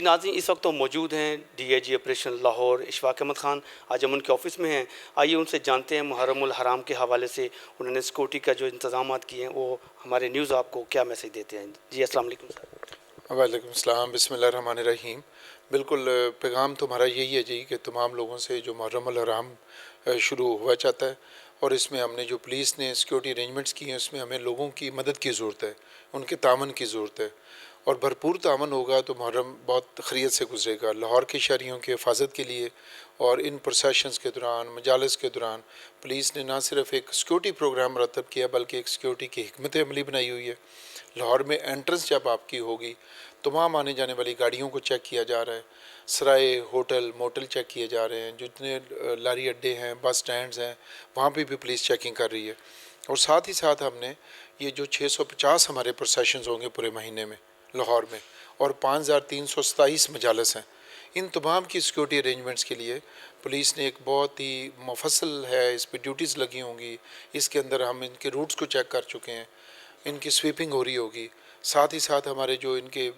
ناظرین، اس وقت تو موجود ہیں D I G operation Lahore Ashfaq Ahmed Khan. آج ہم ان کے آفس میں ہیں. آئیے ان سے جانتے ہیں محرم الحرام کے حوالے سے انہوں نے سیکورٹی کا جو انتظامات کیے ہیں وہ ہمارے نیوز آپ کو کیا میسج دیتے ہیں. جی السلام علیکم سر. وعلیکم السلام. بسم اللہ الرحمن الرحیم. بالکل پیغام تمہارا یہی ہے جی کہ تمام لوگوں سے جو محرم الحرام شروع ہوا چاہتا ہے اور اس میں ہم نے جو پولیس نے سیکورٹی ارینجمنٹس کی ہیں اس میں ہمیں لوگوں کی مدد کی ضرورت ہے, ان کے تعاون کی ضرورت ہے, اور بھرپور تعاون ہوگا تو محرم بہت خیریت سے گزرے گا. لاہور کے شہریوں کی حفاظت کے لیے اور ان پروسیشنز کے دوران, مجالس کے دوران پولیس نے نہ صرف ایک سیکورٹی پروگرام مرتب کیا بلکہ ایک سیکورٹی کی حکمت عملی بنائی ہوئی ہے. لاہور میں انٹرنس جب آپ کی ہوگی تمام آنے جانے والی گاڑیوں کو چیک کیا جا رہا ہے, سرائے, ہوٹل, موٹل چیک کیے جا رہے ہیں, جتنے لاری اڈے ہیں, بس سٹینڈز ہیں, وہاں پہ بھی پولیس چیکنگ کر رہی ہے. اور ساتھ ہی ساتھ ہم نے یہ جو 650 ہمارے پروسیشنز ہوں گے پورے مہینے میں لاہور میں, اور 5327 مجالس ہیں, ان تمام کی سیکورٹی ارینجمنٹس کے لیے پولیس نے ایک بہت ہی مفصل ہے, اس پہ ڈیوٹیز لگی ہوں گی. اس کے اندر ہم ان کے روٹس کو چیک کر چکے ہیں, ان کی سویپنگ ہو رہی ہوگی. ساتھ ہی ساتھ ہمارے جو ان کے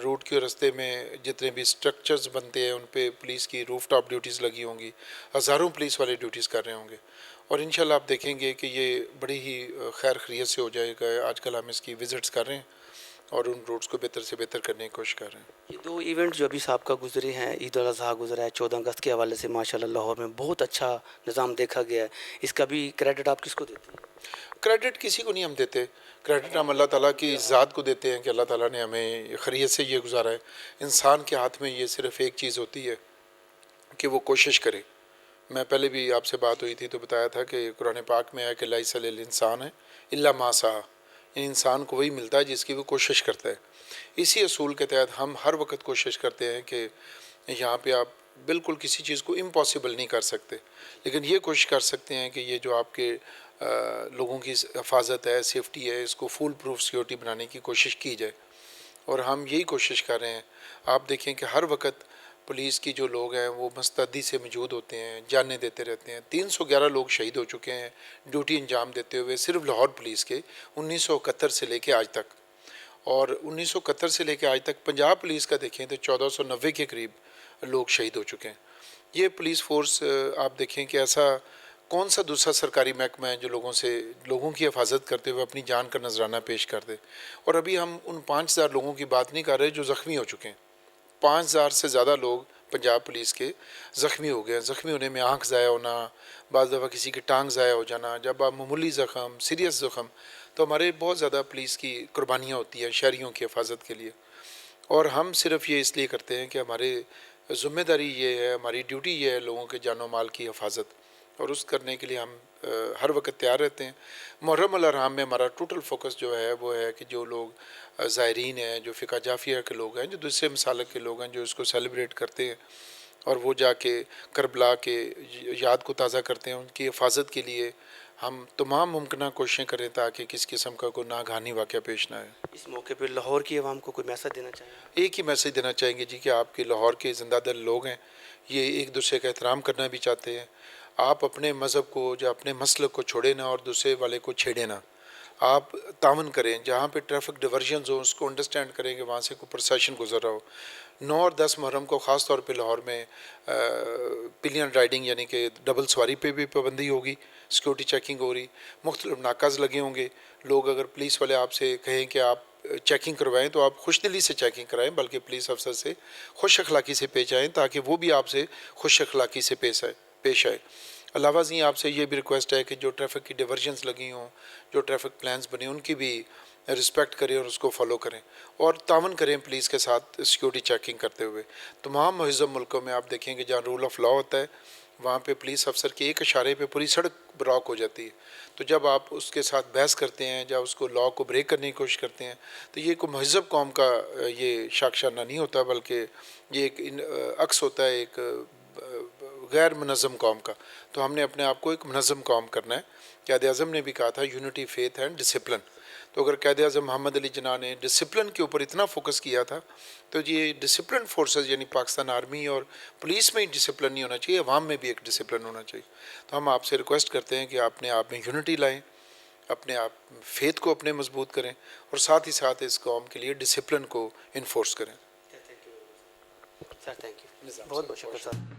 روٹ کے رستے میں جتنے بھی سٹرکچرز بنتے ہیں ان پہ پولیس کی روف ٹاپ ڈیوٹیز لگی ہوں گی. ہزاروں پولیس والے ڈیوٹیز کر رہے ہوں گے, اور انشاءاللہ آپ دیکھیں گے کہ یہ بڑی ہی خیر خیریت سے ہو جائے گا. آج کل ہم اس کی وزٹس کر رہے ہیں اور ان روٹس کو بہتر سے بہتر کرنے کی کوشش کر رہے ہیں. یہ دو ایونٹ جو ابھی سابقہ گزرے ہیں, عید الاضحیٰ گزرا ہے 14 اگست کے حوالے سے, ماشاءاللہ لاہور میں بہت اچھا نظام دیکھا گیا ہے. اس کا بھی کریڈٹ آپ کس کو دیتے ہیں؟ کریڈٹ کسی کو نہیں ہم دیتے, کریڈٹ ہم اللہ تعالیٰ کی ذات کو دیتے ہیں کہ اللہ تعالیٰ نے ہمیں خیریت سے یہ گزارا ہے. انسان کے ہاتھ میں یہ صرف ایک چیز ہوتی ہے کہ وہ کوشش کرے. میں پہلے بھی آپ سے بات ہوئی تھی تو بتایا تھا کہ قرآن پاک میں ہے کہ لیس للانسان ہے الا ما سعی, یعنی انسان کو وہی ملتا ہے جس کی وہ کوشش کرتا ہے. اسی اصول کے تحت ہم ہر وقت کوشش کرتے ہیں کہ یہاں پہ آپ بالکل کسی چیز کو امپاسبل نہیں کر سکتے, لیکن یہ کوشش کر سکتے ہیں کہ یہ جو آپ کے لوگوں کی حفاظت ہے, سیفٹی ہے, اس کو فول پروف سیکورٹی بنانے کی کوشش کی جائے, اور ہم یہی کوشش کر رہے ہیں. آپ دیکھیں کہ ہر وقت پولیس کی جو لوگ ہیں وہ مستعدی سے موجود ہوتے ہیں, جانیں دیتے رہتے ہیں. 311 لوگ شہید ہو چکے ہیں ڈیوٹی انجام دیتے ہوئے صرف لاہور پولیس کے 1971 سے لے کے آج تک, اور 1971 سے لے کے آج تک پنجاب پولیس کا دیکھیں تو 1490 کے قریب لوگ شہید ہو چکے ہیں. یہ پولیس فورس آپ دیکھیں کہ ایسا کون سا دوسرا سرکاری محکمہ ہے جو لوگوں کی حفاظت کرتے ہوئے اپنی جان کا نذرانہ پیش کر دے. اور ابھی ہم ان 5000 لوگوں کی بات نہیں کر رہے جو زخمی ہو چکے ہیں. 5000 سے زیادہ لوگ پنجاب پولیس کے زخمی ہو گئے ہیں. زخمی ہونے میں آنکھ ضائع ہونا, بعض دفعہ کسی کی ٹانگ ضائع ہو جانا, جب آپ معمولی زخم, سیریس زخم, تو ہمارے بہت زیادہ پولیس کی قربانیاں ہوتی ہیں شہریوں کی حفاظت کے لیے. اور ہم صرف یہ اس لیے کرتے ہیں کہ ہمارے ذمہ داری یہ ہے, ہماری ڈیوٹی یہ ہے لوگوں کے جان و مال کی حفاظت, اور اس کرنے کے لیے ہم ہر وقت تیار رہتے ہیں. محرم الحرام میں ہمارا ٹوٹل فوکس جو ہے وہ ہے کہ جو لوگ زائرین ہیں, جو فقہ جعفریہ کے لوگ ہیں, جو دوسرے مسالک کے لوگ ہیں, جو اس کو سیلیبریٹ کرتے ہیں اور وہ جا کے کربلا کے یاد کو تازہ کرتے ہیں, ان کی حفاظت کے لیے ہم تمام ممکنہ کوششیں کریں تاکہ کس قسم کا کوئی ناگہانی واقعہ پیش نہ آئے. اس موقع پہ لاہور کی عوام کو کوئی میسج دینا چاہیں گے؟ ایک ہی میسج دینا چاہیں گے جی کہ آپ کے لاہور کے زندہ دل لوگ ہیں, یہ ایک دوسرے کا احترام کرنا بھی چاہتے ہیں. آپ اپنے مذہب کو یا اپنے مسلک کو چھوڑے نہ اور دوسرے والے کو چھیڑے نہ. آپ تعاون کریں, جہاں پہ ٹریفک ڈیورژنز ہوں اس کو انڈرسٹینڈ کریں کہ وہاں سے کوئی پروسیشن گزر رہا ہو. 9 اور 10 محرم کو خاص طور پہ لاہور میں پلین رائڈنگ یعنی کہ ڈبل سواری پہ بھی پابندی ہوگی, سیکورٹی چیکنگ ہو رہی, مختلف ناکاز لگے ہوں گے. لوگ اگر پولیس والے آپ سے کہیں کہ آپ چیکنگ کروائیں تو آپ خوش دلی سے چیکنگ کرائیں, بلکہ پولیس افسر سے خوش اخلاقی سے پیش آئیں تاکہ وہ بھی آپ سے خوش اخلاقی سے پیش آئے. علاوہ ازیں آپ سے یہ بھی ریکویسٹ ہے کہ جو ٹریفک کی ڈیورژنز لگی ہوں, جو ٹریفک پلانز بنے, ان کی بھی رسپیکٹ کریں اور اس کو فالو کریں, اور تعاون کریں پولیس کے ساتھ سیکورٹی چیکنگ کرتے ہوئے. تمام مہذب ملکوں میں آپ دیکھیں کہ جہاں رول آف لا ہوتا ہے وہاں پہ پولیس افسر کے ایک اشارے پہ پوری سڑک بلاک ہو جاتی ہے. تو جب آپ اس کے ساتھ بحث کرتے ہیں, جب اس کو لا کو بریک کرنے کی کوشش کرتے ہیں, تو یہ کوئی مہذب قوم کا یہ شاخسانہ نہیں ہوتا, بلکہ یہ ایک عکس ہوتا ہے ایک غیر منظم قوم کا. تو ہم نے اپنے آپ کو ایک منظم قوم کرنا ہے. قائد اعظم نے بھی کہا تھا یونٹی, فیتھ اینڈ ڈسپلن. تو اگر قائد اعظم محمد علی جناح نے ڈسپلن کے اوپر اتنا فوکس کیا تھا تو یہ ڈسپلن فورسز یعنی پاکستان آرمی اور پولیس میں ہی ڈسپلن نہیں ہونا چاہیے, عوام میں بھی ایک ڈسپلن ہونا چاہیے. تو ہم آپ سے ریکویسٹ کرتے ہیں کہ آپ اپنے آپ میں یونٹی لائیں, اپنے آپ فیتھ کو اپنے مضبوط کریں, اور ساتھ ہی ساتھ اس قوم کے لیے ڈسپلن کو انفورس کریں. سر تھینک یو، بہت بہت شکریہ سر.